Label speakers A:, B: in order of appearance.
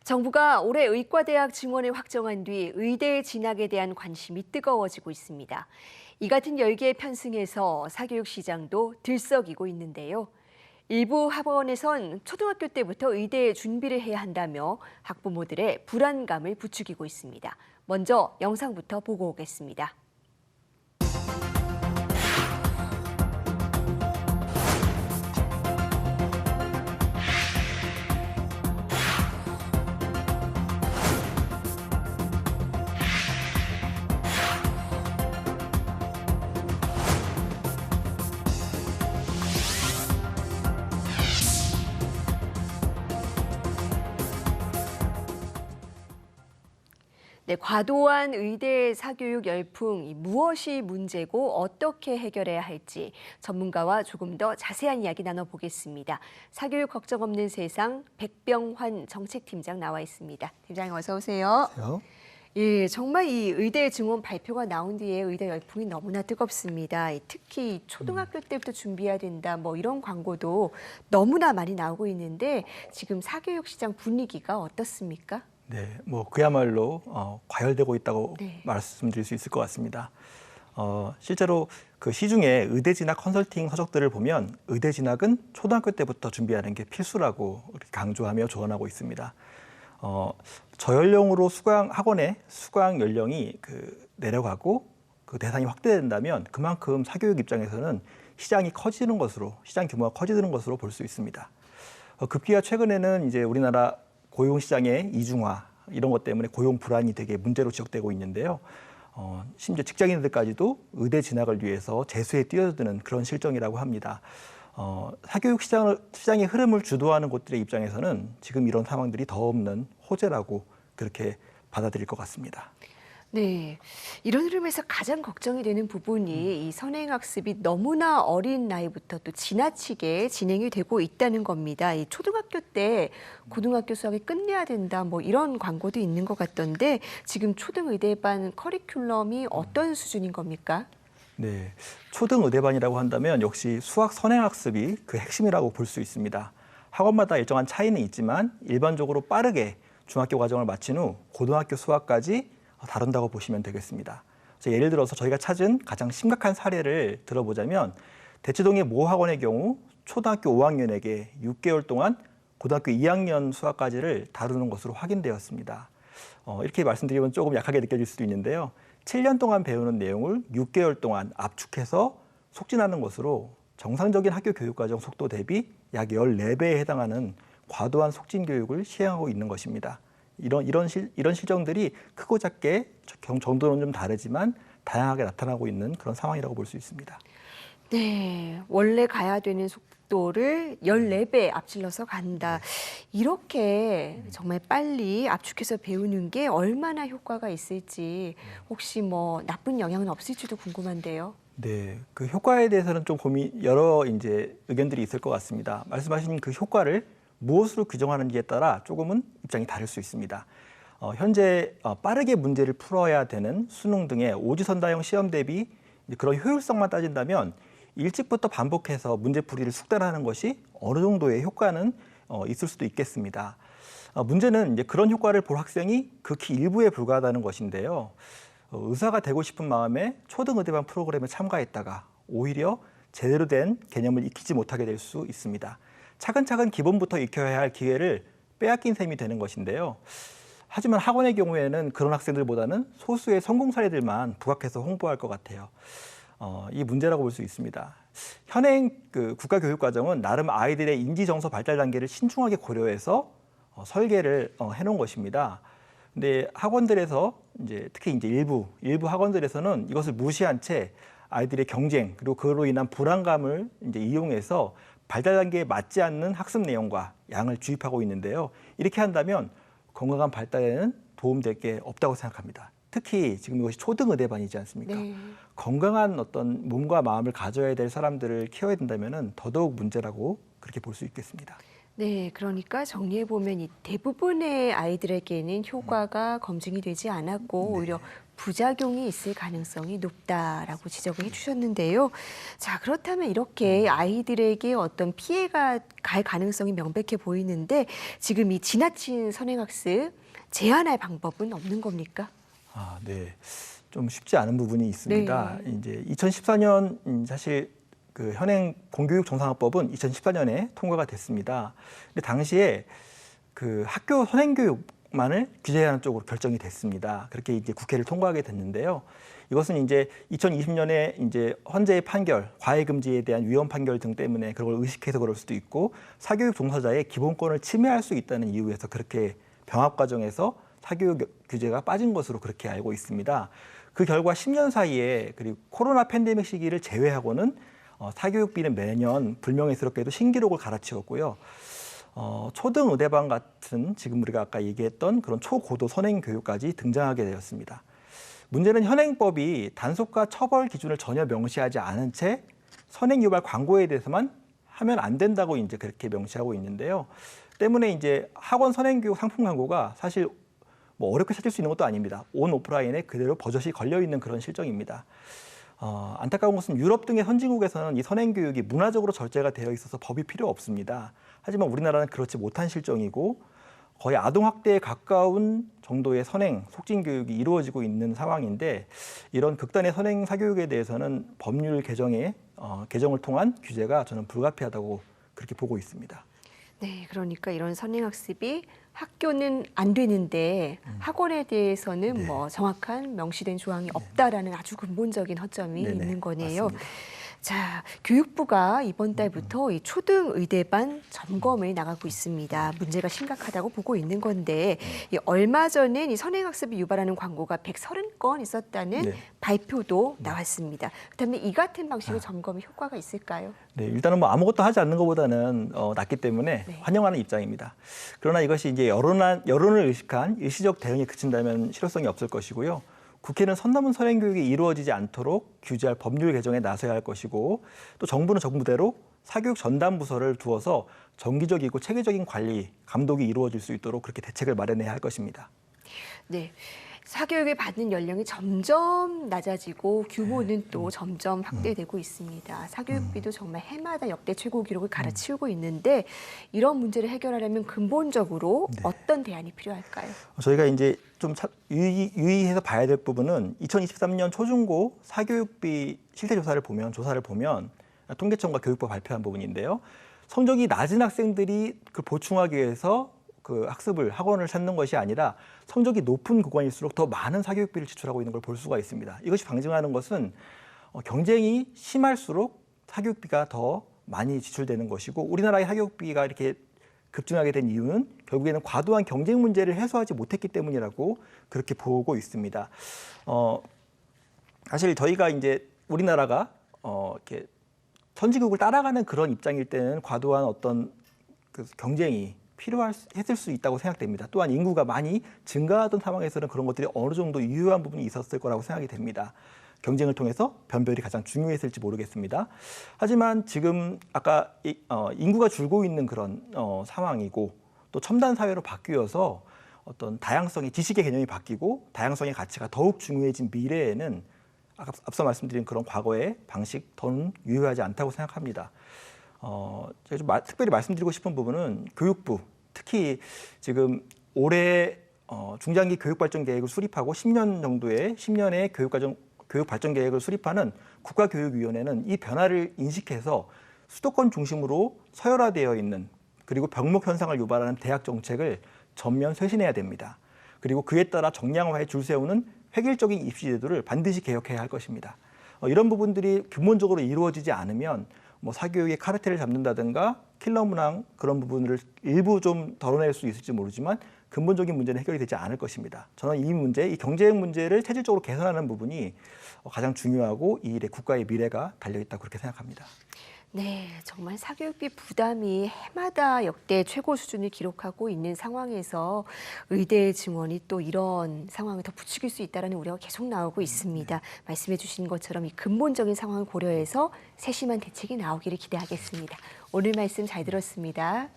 A: 정부가 올해 의과대학 증원을 확정한 뒤 의대 진학에 대한 관심이 뜨거워지고 있습니다. 이 같은 열기에 편승해서 사교육 시장도 들썩이고 있는데요. 일부 학원에선 초등학교 때부터 의대에 준비를 해야 한다며 학부모들의 불안감을 부추기고 있습니다. 먼저 영상부터 보고 오겠습니다. 네, 과도한 의대 사교육 열풍, 무엇이 문제고 어떻게 해결해야 할지 전문가와 조금 더 자세한 이야기 나눠보겠습니다. 사교육 걱정 없는 세상 백병환 정책팀장 나와 있습니다. 팀장님 어서 오세요.
B: 안녕하세요.
A: 예, 정말 이 의대 증원 발표가 나온 뒤에 의대 열풍이 너무나 뜨겁습니다. 특히 초등학교 때부터 준비해야 된다, 뭐 이런 광고도 너무나 많이 나오고 있는데 지금 사교육 시장 분위기가 어떻습니까?
B: 네, 그야말로 과열되고 있다고
A: 네.
B: 말씀드릴 수 있을 것 같습니다. 실제로 그 시중에 의대 진학 컨설팅 서적들을 보면 의대 진학은 초등학교 때부터 준비하는 게 필수라고 이렇게 강조하며 조언하고 있습니다. 저연령으로 학원의 수강 연령이 내려가고 그 대상이 확대된다면 그만큼 사교육 입장에서는 시장 규모가 커지는 것으로 볼 수 있습니다. 급기야 최근에는 이제 우리나라 고용 시장의 이중화 이런 것 때문에 고용 불안이 되게 문제로 지적되고 있는데요. 심지어 직장인들까지도 의대 진학을 위해서 재수에 뛰어드는 그런 실정이라고 합니다. 사교육 시장의 흐름을 주도하는 곳들의 입장에서는 지금 이런 상황들이 더 없는 호재라고 그렇게 받아들일 것 같습니다.
A: 네, 이런 흐름에서 가장 걱정이 되는 부분이 이 선행학습이 너무나 어린 나이부터 또 지나치게 진행이 되고 있다는 겁니다. 이 초등학교 때 고등학교 수학을 끝내야 된다, 뭐 이런 광고도 있는 것 같던데 지금 초등의대반 커리큘럼이 어떤 수준인 겁니까?
B: 네, 초등의대반이라고 한다면 역시 수학 선행학습이 그 핵심이라고 볼 수 있습니다. 학원마다 일정한 차이는 있지만 일반적으로 빠르게 중학교 과정을 마친 후 고등학교 수학까지 다룬다고 보시면 되겠습니다. 예를 들어서 저희가 찾은 가장 심각한 사례를 들어보자면 대치동의 모 학원의 경우 초등학교 5학년에게 6개월 동안 고등학교 2학년 수학까지를 다루는 것으로 확인되었습니다. 이렇게 말씀드리면 조금 약하게 느껴질 수도 있는데요. 7년 동안 배우는 내용을 6개월 동안 압축해서 속진하는 것으로 정상적인 학교 교육과정 속도 대비 약 14배에 해당하는 과도한 속진 교육을 시행하고 있는 것입니다. 이런 실정들이 크고 작게 정도는 좀 다르지만 다양하게 나타나고 있는 그런 상황이라고 볼 수 있습니다.
A: 네, 원래 가야 되는 속도를 14배 앞질러서 간다. 이렇게 정말 빨리 압축해서 배우는 게 얼마나 효과가 있을지 혹시 뭐 나쁜 영향은 없을지도 궁금한데요.
B: 네, 그 효과에 대해서는 좀 여러 이제 의견들이 있을 것 같습니다. 말씀하신 그 효과를 무엇으로 규정하는지에 따라 조금은 입장이 다를 수 있습니다. 현재 빠르게 문제를 풀어야 되는 수능 등의 오지선다형 시험 대비 그런 효율성만 따진다면 일찍부터 반복해서 문제풀이를 숙달하는 것이 어느 정도의 효과는 있을 수도 있겠습니다. 문제는 이제 그런 효과를 볼 학생이 극히 일부에 불과하다는 것인데요. 의사가 되고 싶은 마음에 초등의대반 프로그램에 참가했다가 오히려 제대로 된 개념을 익히지 못하게 될 수 있습니다. 차근차근 기본부터 익혀야 할 기회를 빼앗긴 셈이 되는 것인데요. 하지만 학원의 경우에는 그런 학생들보다는 소수의 성공 사례들만 부각해서 홍보할 것 같아요. 이 문제라고 볼 수 있습니다. 현행 국가교육과정은 나름 아이들의 인지 정서 발달 단계를 신중하게 고려해서 설계를 해놓은 것입니다. 근데 학원들에서 특히 일부 학원들에서는 이것을 무시한 채 아이들의 경쟁 그리고 그로 인한 불안감을 이용해서 발달 단계에 맞지 않는 학습 내용과 양을 주입하고 있는데요. 이렇게 한다면 건강한 발달에는 도움될 게 없다고 생각합니다. 특히 지금 이것이 초등의대반이지 않습니까?
A: 네.
B: 건강한 어떤 몸과 마음을 가져야 될 사람들을 키워야 된다면 더더욱 문제라고 그렇게 볼 수 있겠습니다.
A: 네, 그러니까 정리해 보면 이 대부분의 아이들에게는 효과가 검증이 되지 않았고 오히려 부작용이 있을 가능성이 높다라고 지적을 해주셨는데요. 자, 그렇다면 이렇게 아이들에게 어떤 피해가 갈 가능성이 명백해 보이는데 지금 이 지나친 선행학습 제한할 방법은 없는 겁니까?
B: 아, 네. 좀 쉽지 않은 부분이 있습니다.
A: 네.
B: 이제 2014년 사실 그 현행 공교육 정상화법은 2014년에 통과가 됐습니다. 근데 당시에 그 학교 선행교육만을 규제하는 쪽으로 결정이 됐습니다. 그렇게 이제 국회를 통과하게 됐는데요. 이것은 이제 2020년에 이제 헌재의 판결, 과외 금지에 대한 위헌 판결 등 때문에 그걸 의식해서 그럴 수도 있고 사교육 종사자의 기본권을 침해할 수 있다는 이유에서 그렇게 병합 과정에서 사교육 규제가 빠진 것으로 그렇게 알고 있습니다. 그 결과 10년 사이에 그리고 코로나 팬데믹 시기를 제외하고는 사교육비는 매년 불명예스럽게도 신기록을 갈아치웠고요. 초등 의대반 같은 지금 우리가 아까 얘기했던 그런 초고도 선행 교육까지 등장하게 되었습니다. 문제는 현행법이 단속과 처벌 기준을 전혀 명시하지 않은 채 선행 유발 광고에 대해서만 하면 안 된다고 이제 그렇게 명시하고 있는데요. 때문에 이제 학원 선행 교육 상품 광고가 사실 뭐 어렵게 찾을 수 있는 것도 아닙니다. 온 오프라인에 그대로 버젓이 걸려 있는 그런 실정입니다. 안타까운 것은 유럽 등의 선진국에서는 이 선행 교육이 문화적으로 절제가 되어 있어서 법이 필요 없습니다. 하지만 우리나라는 그렇지 못한 실정이고 거의 아동 학대에 가까운 정도의 선행 속진 교육이 이루어지고 있는 상황인데 이런 극단의 선행 사교육에 대해서는 법률 개정을 통한 규제가 저는 불가피하다고 그렇게 보고 있습니다.
A: 네, 그러니까 이런 선행학습이 학교는 안 되는데 학원에 대해서는
B: 네.
A: 뭐 정확한 명시된 조항이 없다라는 아주 근본적인 허점이
B: 네네,
A: 있는 거네요.
B: 맞습니다.
A: 자, 교육부가 이번 달부터 이 초등의대반 점검을 나가고 있습니다. 문제가 심각하다고 보고 있는 건데 이 얼마 전엔 이 선행학습을 유발하는 광고가 130건 있었다는
B: 네.
A: 발표도 나왔습니다. 그렇다면 이 같은 방식의 점검이 효과가 있을까요?
B: 네, 일단은 뭐 아무것도 하지 않는 것보다는 낫기 때문에
A: 네.
B: 환영하는 입장입니다. 그러나 이것이 이제 여론을 의식한 일시적 대응에 그친다면 실효성이 없을 것이고요. 국회는 선 넘은 선행 교육이 이루어지지 않도록 규제할 법률 개정에 나서야 할 것이고 또 정부는 정부대로 사교육 전담 부서를 두어서 정기적이고 체계적인 관리, 감독이 이루어질 수 있도록 그렇게 대책을 마련해야 할 것입니다.
A: 네. 사교육을 받는 연령이 점점 낮아지고 규모는 또 점점 확대되고 있습니다. 사교육비도 정말 해마다 역대 최고 기록을 갈아치우고 있는데 이런 문제를 해결하려면 근본적으로
B: 네.
A: 어떤 대안이 필요할까요?
B: 저희가 이제 좀 유의해서 봐야 될 부분은 2023년 초중고 사교육비 실태 조사를 보면 통계청과 교육부가 발표한 부분인데요. 성적이 낮은 학생들이 그 보충하기 위해서 그 학원을 찾는 것이 아니라 성적이 높은 구간일수록 더 많은 사교육비를 지출하고 있는 걸 볼 수가 있습니다. 이것이 방증하는 것은 경쟁이 심할수록 사교육비가 더 많이 지출되는 것이고 우리나라의 사교육비가 이렇게 급증하게 된 이유는 결국에는 과도한 경쟁 문제를 해소하지 못했기 때문이라고 그렇게 보고 있습니다. 사실 저희가 이제 우리나라가 이렇게 선진국을 따라가는 그런 입장일 때는 과도한 어떤 그 경쟁이 필요했을 수 있다고 생각됩니다. 또한 인구가 많이 증가하던 상황에서는 그런 것들이 어느 정도 유효한 부분이 있었을 거라고 생각이 됩니다. 경쟁을 통해서 변별이 가장 중요했을지 모르겠습니다. 하지만 지금 아까 인구가 줄고 있는 그런 상황이고 또 첨단 사회로 바뀌어서 어떤 지식의 개념이 바뀌고 다양성의 가치가 더욱 중요해진 미래에는 앞서 말씀드린 그런 과거의 방식 더는 유효하지 않다고 생각합니다. 제가 좀 특별히 말씀드리고 싶은 부분은 교육부, 특히 지금 올해 중장기 교육발전 계획을 수립하고 10년의 교육발전 계획을 수립하는 국가교육위원회는 이 변화를 인식해서 수도권 중심으로 서열화되어 있는 그리고 병목 현상을 유발하는 대학 정책을 전면 쇄신해야 됩니다. 그리고 그에 따라 정량화에 줄 세우는 획일적인 입시 제도를 반드시 개혁해야 할 것입니다. 이런 부분들이 근본적으로 이루어지지 않으면 사교육의 카르텔을 잡는다든가 킬러 문항 그런 부분을 일부 좀 덜어낼 수 있을지 모르지만 근본적인 문제는 해결이 되지 않을 것입니다. 저는 이 경쟁 문제를 체질적으로 개선하는 부분이 가장 중요하고 이 일에 국가의 미래가 달려있다고 그렇게 생각합니다.
A: 네, 정말 사교육비 부담이 해마다 역대 최고 수준을 기록하고 있는 상황에서 의대 증원이 또 이런 상황을 더 부추길 수 있다는 우려가 계속 나오고 있습니다. 말씀해 주신 것처럼 이 근본적인 상황을 고려해서 세심한 대책이 나오기를 기대하겠습니다. 오늘 말씀 잘 들었습니다.